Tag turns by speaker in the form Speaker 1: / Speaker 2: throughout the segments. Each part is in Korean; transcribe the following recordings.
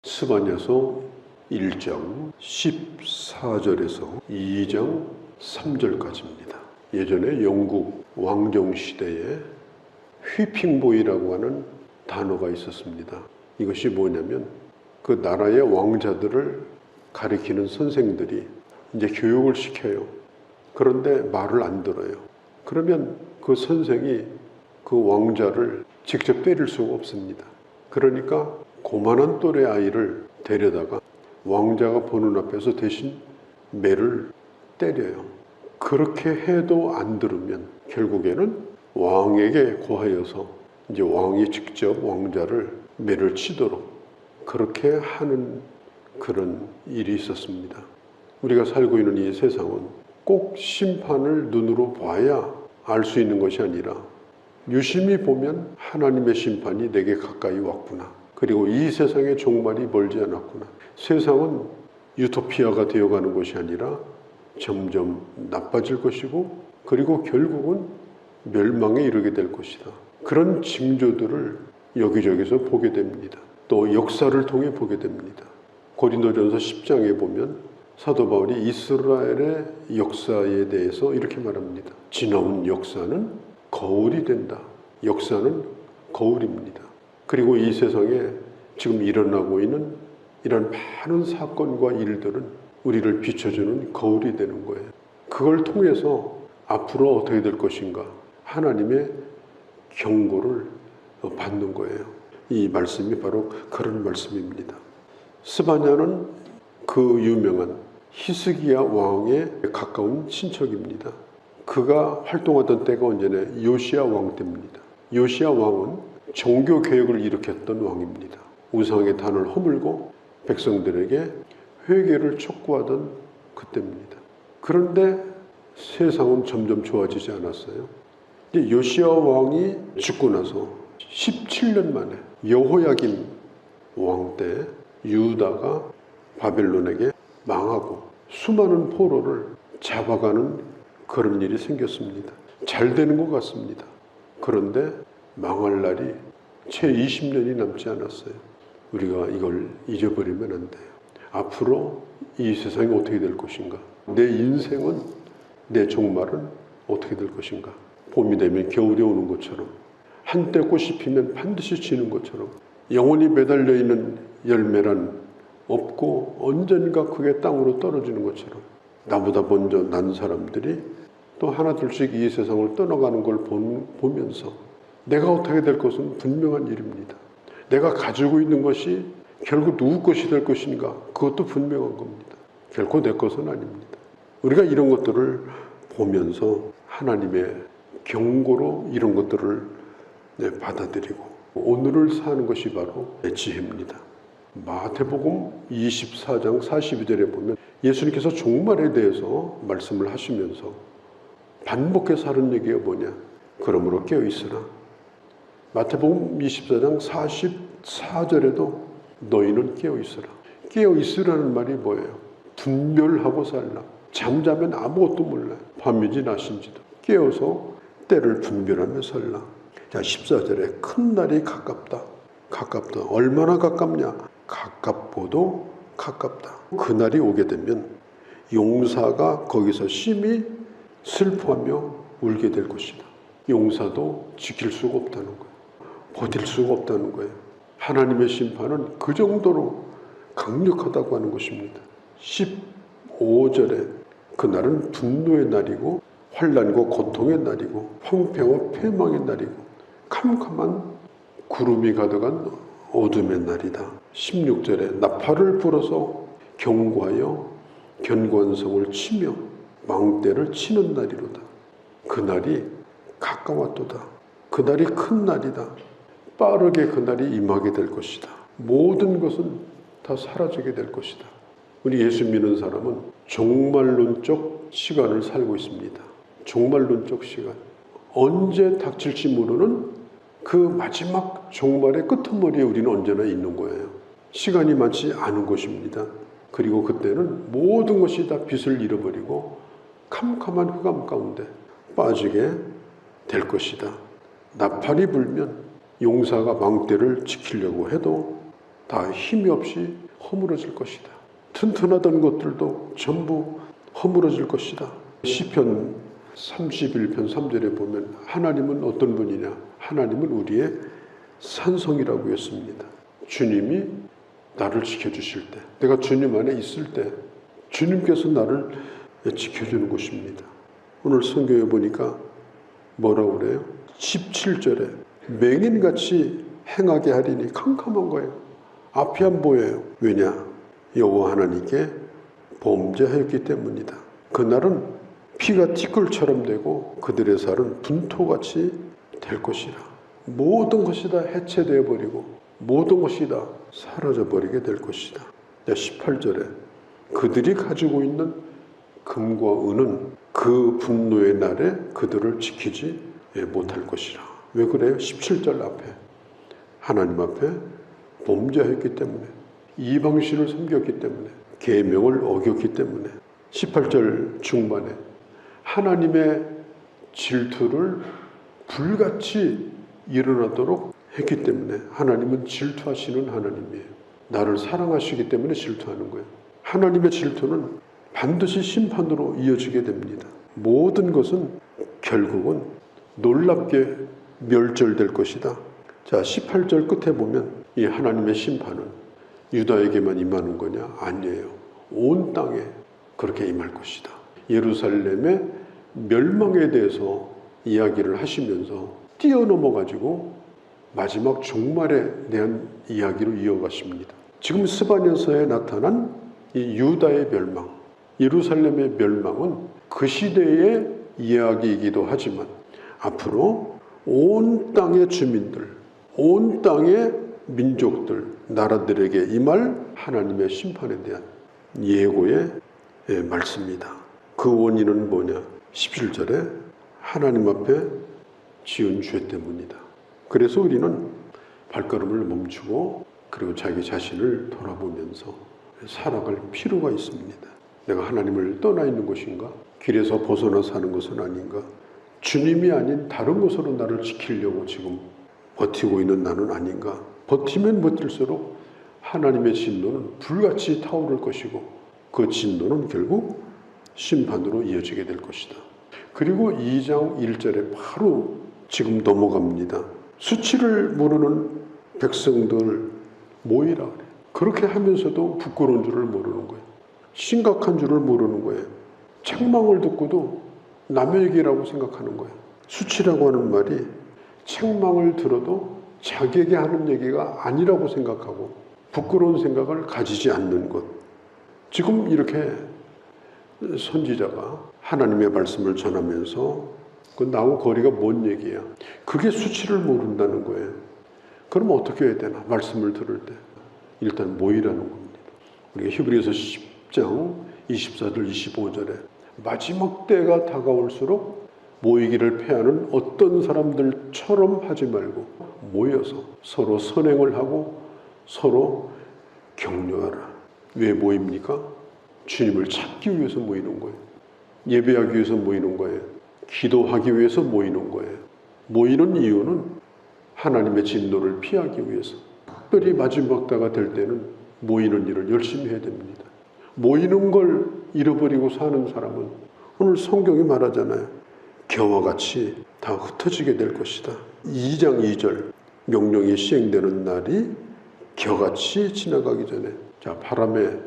Speaker 1: 스바냐서 1장 14절에서 2장 3절까지입니다. 예전에 영국 왕정 시대에 휘핑보이라고 하는 단어가 있었습니다. 이것이 뭐냐면 그 나라의 왕자들을 가리키는 선생들이 이제 교육을 시켜요. 그런데 말을 안 들어요. 그러면 그 선생이 그 왕자를 직접 때릴 수가 없습니다. 그러니까 고만한 또래 아이를 데려다가 왕자가 보는 앞에서 대신 매를 때려요. 그렇게 해도 안 들으면 결국에는 왕에게 고하여서 이제 왕이 직접 왕자를 매를 치도록 그렇게 하는 그런 일이 있었습니다. 우리가 살고 있는 이 세상은 꼭 심판을 눈으로 봐야 알 수 있는 것이 아니라 유심히 보면 하나님의 심판이 내게 가까이 왔구나. 그리고 이 세상의 종말이 멀지 않았구나. 세상은 유토피아가 되어가는 것이 아니라 점점 나빠질 것이고 그리고 결국은 멸망에 이르게 될 것이다. 그런 징조들을 여기저기서 보게 됩니다. 또 역사를 통해 보게 됩니다. 고린도전서 10장에 보면 사도 바울이 이스라엘의 역사에 대해서 이렇게 말합니다. 지나온 역사는 거울이 된다. 역사는 거울입니다. 그리고 이 세상에 지금 일어나고 있는 이런 많은 사건과 일들은 우리를 비춰주는 거울이 되는 거예요. 그걸 통해서 앞으로 어떻게 될 것인가 하나님의 경고를 받는 거예요. 이 말씀이 바로 그런 말씀입니다. 스바냐는 그 유명한 히스기야 왕에 가까운 친척입니다. 그가 활동하던 때가 언제나 요시야 왕 때입니다. 요시야 왕은 종교 개혁을 일으켰던 왕입니다. 우상의 단을 허물고 백성들에게 회개를 촉구하던 그때입니다. 그런데 세상은 점점 좋아지지 않았어요. 요시야 왕이 죽고 나서 17년 만에 여호야김 왕 때 유다가 바벨론에게 망하고 수많은 포로를 잡아가는 그런 일이 생겼습니다. 잘 되는 것 같습니다. 그런데 망할 날이 채 20년이 남지 않았어요. 우리가 이걸 잊어버리면 안 돼요. 앞으로 이 세상이 어떻게 될 것인가? 내 인생은, 내 종말은 어떻게 될 것인가? 봄이 되면 겨울이 오는 것처럼 한때 꽃이 피면 반드시 지는 것처럼 영원히 매달려 있는 열매란 없고 언젠가 그게 땅으로 떨어지는 것처럼 나보다 먼저 난 사람들이 또 하나둘씩 이 세상을 떠나가는 걸 보면서 내가 어떻게 될 것은 분명한 일입니다. 내가 가지고 있는 것이 결국 누구 것이 될 것인가 그것도 분명한 겁니다. 결코 내 것은 아닙니다. 우리가 이런 것들을 보면서 하나님의 경고로 이런 것들을 받아들이고 오늘을 사는 것이 바로 지혜입니다. 마태복음 24장 42절에 보면 예수님께서 종말에 대해서 말씀을 하시면서 반복해서 하는 얘기가 뭐냐? 그러므로 깨어있으라. 마태복음 24장 44절에도 너희는 깨어있으라. 깨어있으라는 말이 뭐예요? 분별하고 살라. 잠자면 아무것도 몰라요. 밤인지 낮인지도. 깨어서 때를 분별하며 살라. 자, 14절에 큰 날이 가깝다. 가깝다. 얼마나 가깝냐? 가깝고도 가깝다. 그 날이 오게 되면 용사가 거기서 심히 슬퍼하며 울게 될 것이다. 용사도 지킬 수가 없다는 거예요. 버틸 수가 없다는 거예요. 하나님의 심판은 그 정도로 강력하다고 하는 것입니다. 15절에 그날은 분노의 날이고 환난과 고통의 날이고 황폐와 패망의 날이고 캄캄한 구름이 가득한 어둠의 날이다. 16절에 나팔을 불어서 경고하여 견고한 성을 치며 망대를 치는 날이로다. 그날이 가까웠도다. 그날이 큰 날이다. 빠르게 그날이 임하게 될 것이다. 모든 것은 다 사라지게 될 것이다. 우리 예수 믿는 사람은 종말론적 시간을 살고 있습니다. 종말론적 시간. 언제 닥칠지 모르는 그 마지막 종말의 끄트머리에 우리는 언제나 있는 거예요. 시간이 많지 않은 것입니다. 그리고 그때는 모든 것이 다 빛을 잃어버리고 캄캄한 흑암 가운데 빠지게 될 것이다. 나팔이 불면 용사가 망대를 지키려고 해도 다 힘이 없이 허물어질 것이다. 튼튼하던 것들도 전부 허물어질 것이다. 시편 31편 3절에 보면 하나님은 어떤 분이냐? 하나님은 우리의 산성이라고 했습니다. 주님이 나를 지켜주실 때, 내가 주님 안에 있을 때 주님께서 나를 지켜주는 것입니다. 오늘 성경에 보니까 뭐라고 그래요? 17절에 맹인같이 행하게 하리니 캄캄한 거예요. 앞이 안 보여요. 왜냐? 여호와 하나님께 범죄하였기 때문이다. 그날은 피가 티끌처럼 되고 그들의 살은 분토같이 될 것이라. 모든 것이 다 해체되어 버리고 모든 것이 다 사라져 버리게 될 것이다. 18절에 그들이 가지고 있는 금과 은은 그 분노의 날에 그들을 지키지 못할 것이라. 왜 그래요? 17절 앞에 하나님 앞에 범죄하였기 때문에, 이방신을 섬겼기 때문에, 계명을 어겼기 때문에. 18절 중반에 하나님의 질투를 불같이 일어나도록 했기 때문에. 하나님은 질투하시는 하나님이에요. 나를 사랑하시기 때문에 질투하는 거예요. 하나님의 질투는 반드시 심판으로 이어지게 됩니다. 모든 것은 결국은 놀랍게 멸절될 것이다. 자, 18절 끝에 보면 이 하나님의 심판은 유다에게만 임하는 거냐? 아니에요. 온 땅에 그렇게 임할 것이다. 예루살렘의 멸망에 대해서 이야기를 하시면서 뛰어넘어 가지고 마지막 종말에 대한 이야기로 이어가십니다. 지금 스바냐서에 나타난 이 유다의 멸망, 예루살렘의 멸망은 그 시대의 이야기이기도 하지만 앞으로 온 땅의 주민들, 온 땅의 민족들, 나라들에게 임할 하나님의 심판에 대한 예고의 말씀입니다. 그 원인은 뭐냐? 17절에 하나님 앞에 지은 죄 때문이다. 그래서 우리는 발걸음을 멈추고 그리고 자기 자신을 돌아보면서 살아갈 필요가 있습니다. 내가 하나님을 떠나 있는 것인가? 길에서 벗어나 사는 것은 아닌가? 주님이 아닌 다른 것으로 나를 지키려고 지금 버티고 있는 나는 아닌가? 버티면 버틸수록 하나님의 진노는 불같이 타오를 것이고 그 진노는 결국 심판으로 이어지게 될 것이다. 그리고 2장 1절에 바로 지금 넘어갑니다. 수치를 모르는 백성들 모이라 그래요. 그렇게 하면서도 부끄러운 줄을 모르는 거예요. 심각한 줄을 모르는 거예요. 책망을 듣고도 남의 얘기라고 생각하는 거예요. 수치라고 하는 말이 책망을 들어도 자기에게 하는 얘기가 아니라고 생각하고 부끄러운 생각을 가지지 않는 것. 지금 이렇게 선지자가 하나님의 말씀을 전하면서 그 나하고 거리가 먼 얘기야. 그게 수치를 모른다는 거예요. 그럼 어떻게 해야 되나? 말씀을 들을 때 일단 모이라는 겁니다. 우리가 히브리서 10장 24절 25절에 마지막 때가 다가올수록 모이기를 패하는 어떤 사람들처럼 하지 말고 모여서 서로 선행을 하고 서로 격려하라. 왜 모입니까? 주님을 찾기 위해서 모이는 거예요. 예배하기 위해서 모이는 거예요. 기도하기 위해서 모이는 거예요. 모이는 이유는 하나님의 진노를 피하기 위해서. 특별히 마지막 때가 될 때는 모이는 일을 열심히 해야 됩니다. 모이는 걸 잃어버리고 사는 사람은 오늘 성경이 말하잖아요. 겨와 같이 다 흩어지게 될 것이다. 2장 2절 명령이 시행되는 날이 겨같이 지나가기 전에, 자, 바람에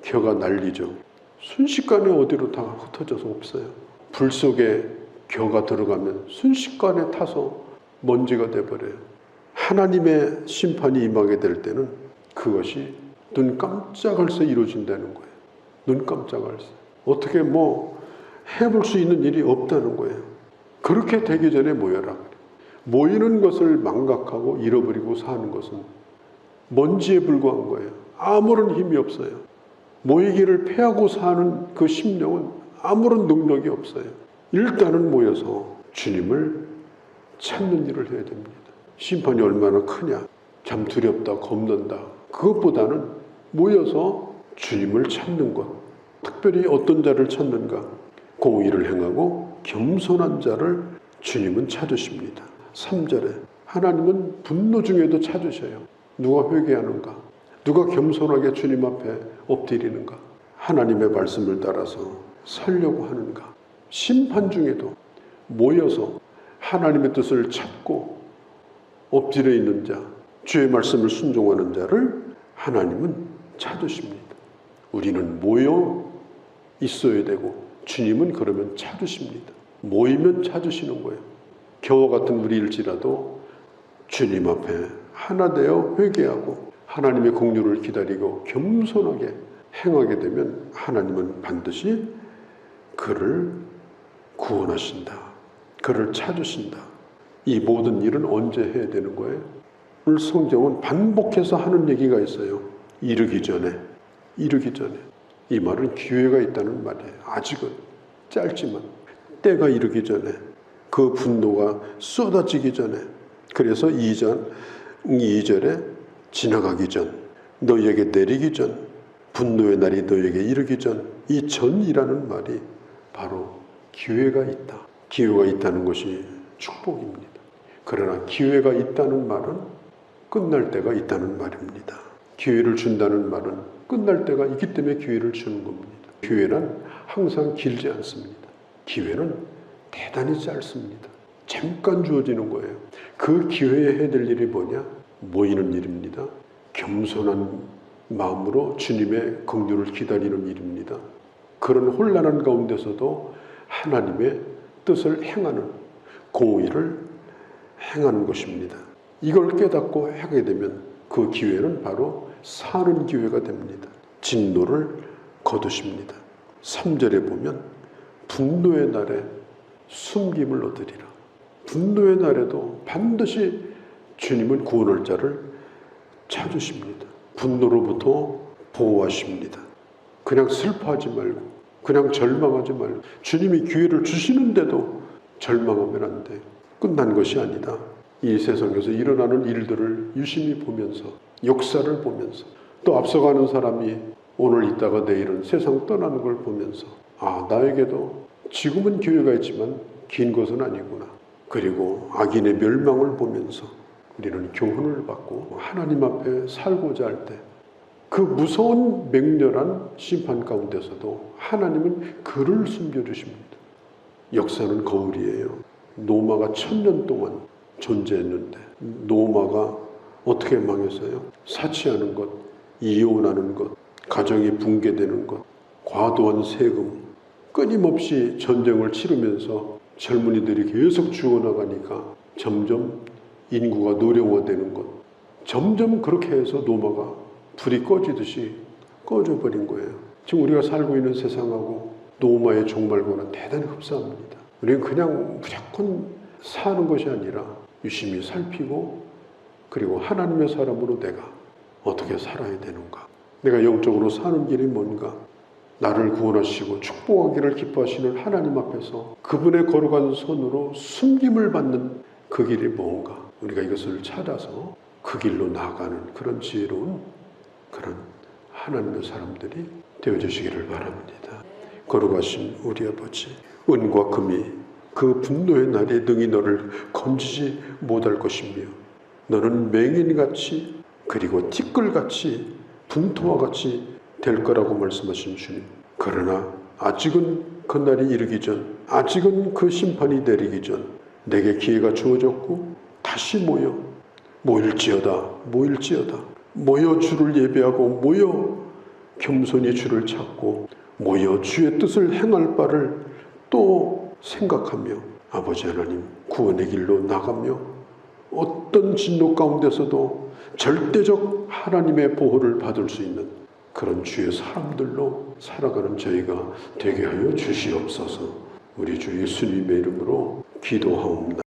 Speaker 1: 겨가 날리죠. 순식간에 어디로 다 흩어져서 없어요. 불 속에 겨가 들어가면 순식간에 타서 먼지가 돼버려요. 하나님의 심판이 임하게 될 때는 그것이 눈 깜짝할 새 이루어진다는 거예요. 눈 깜짝할 새. 어떻게 해볼 수 있는 일이 없다는 거예요. 그렇게 되기 전에 모여라. 모이는 것을 망각하고 잃어버리고 사는 것은 먼지에 불과한 거예요. 아무런 힘이 없어요. 모이기를 패하고 사는 그 심령은 아무런 능력이 없어요. 일단은 모여서 주님을 찾는 일을 해야 됩니다. 심판이 얼마나 크냐? 참 두렵다, 겁난다. 그것보다는 모여서 주님을 찾는 것. 특별히 어떤 자를 찾는가? 공의를 행하고 겸손한 자를 주님은 찾으십니다. 3절에 하나님은 분노 중에도 찾으셔요. 누가 회개하는가? 누가 겸손하게 주님 앞에 엎드리는가? 하나님의 말씀을 따라서 살려고 하는가? 심판 중에도 모여서 하나님의 뜻을 찾고 엎드려 있는 자, 주의 말씀을 순종하는 자를 하나님은 찾으십니다. 우리는 모여 있어야 되고 주님은 그러면 찾으십니다. 모이면 찾으시는 거예요. 겨와 같은 우리일지라도 주님 앞에 하나 되어 회개하고 하나님의 긍휼을 기다리고 겸손하게 행하게 되면 하나님은 반드시 그를 구원하신다. 그를 찾으신다. 이 모든 일은 언제 해야 되는 거예요? 오늘 성경은 반복해서 하는 얘기가 있어요. 이르기 전에. 이 말은 기회가 있다는 말이에요. 아직은 짧지만 때가 이르기 전에, 그 분노가 쏟아지기 전에. 그래서 2절에 지나가기 전, 너희에게 내리기 전, 분노의 날이 너희에게 이르기 전, 이 전이라는 말이 바로 기회가 있다. 기회가 있다는 것이 축복입니다. 그러나 기회가 있다는 말은 끝날 때가 있다는 말입니다. 기회를 준다는 말은 끝날 때가 있기 때문에 기회를 주는 겁니다. 기회는 항상 길지 않습니다. 기회는 대단히 짧습니다. 잠깐 주어지는 거예요. 그 기회에 해야 될 일이 뭐냐? 모이는 일입니다. 겸손한 마음으로 주님의 긍휼을 기다리는 일입니다. 그런 혼란한 가운데서도 하나님의 뜻을 행하는 공의를 행하는 것입니다. 이걸 깨닫고 하게 되면 그 기회는 바로 사는 기회가 됩니다. 진노를 거두십니다. 3절에 보면 분노의 날에 숨김을 얻으리라. 분노의 날에도 반드시 주님은 구원할 자를 찾으십니다. 분노로부터 보호하십니다. 그냥 슬퍼하지 말고, 그냥 절망하지 말고, 주님이 기회를 주시는데도 절망하면 안 돼. 끝난 것이 아니다. 이 세상에서 일어나는 일들을 유심히 보면서, 역사를 보면서, 또 앞서가는 사람이 오늘 있다가 내일은 세상 떠나는 걸 보면서, 아, 나에게도 지금은 기회가 있지만 긴 것은 아니구나. 그리고 악인의 멸망을 보면서 우리는 교훈을 받고 하나님 앞에 살고자 할 때 그 무서운 맹렬한 심판 가운데서도 하나님은 그를 숨겨주십니다. 역사는 거울이에요. 노마가 1000년 동안 존재했는데 노마가 어떻게 망했어요? 사치하는 것, 이혼하는 것, 가정이 붕괴되는 것, 과도한 세금, 끊임없이 전쟁을 치르면서 젊은이들이 계속 죽어나가니까 점점 인구가 노령화되는 것, 점점 그렇게 해서 노마가 불이 꺼지듯이 꺼져버린 거예요. 지금 우리가 살고 있는 세상하고 노마의 종말과는 대단히 흡사합니다. 우리는 그냥 무조건 사는 것이 아니라 유심히 살피고, 그리고 하나님의 사람으로 내가 어떻게 살아야 되는가, 내가 영적으로 사는 길이 뭔가, 나를 구원하시고 축복하기를 기뻐하시는 하나님 앞에서 그분의 거룩한 손으로 숨김을 받는 그 길이 뭔가, 우리가 이것을 찾아서 그 길로 나아가는 그런 지혜로운 그런 하나님의 사람들이 되어주시기를 바랍니다. 거룩하신 우리 아버지, 은과 금이 그 분노의 날에 능히 너를 건지지 못할 것이며 너는 맹인같이, 그리고 티끌같이, 분토와 같이 될 거라고 말씀하신 주님, 그러나 아직은 그 날이 이르기 전, 아직은 그 심판이 내리기 전 내게 기회가 주어졌고 다시 모일지어다 모여 주를 예배하고 모여 겸손히 주를 찾고 모여 주의 뜻을 행할 바를 또 생각하며 아버지 하나님 구원의 길로 나가며 어떤 진노 가운데서도 절대적 하나님의 보호를 받을 수 있는 그런 주의 사람들로 살아가는 저희가 되게 하여 주시옵소서. 우리 주 예수님의 이름으로 기도하옵나이다.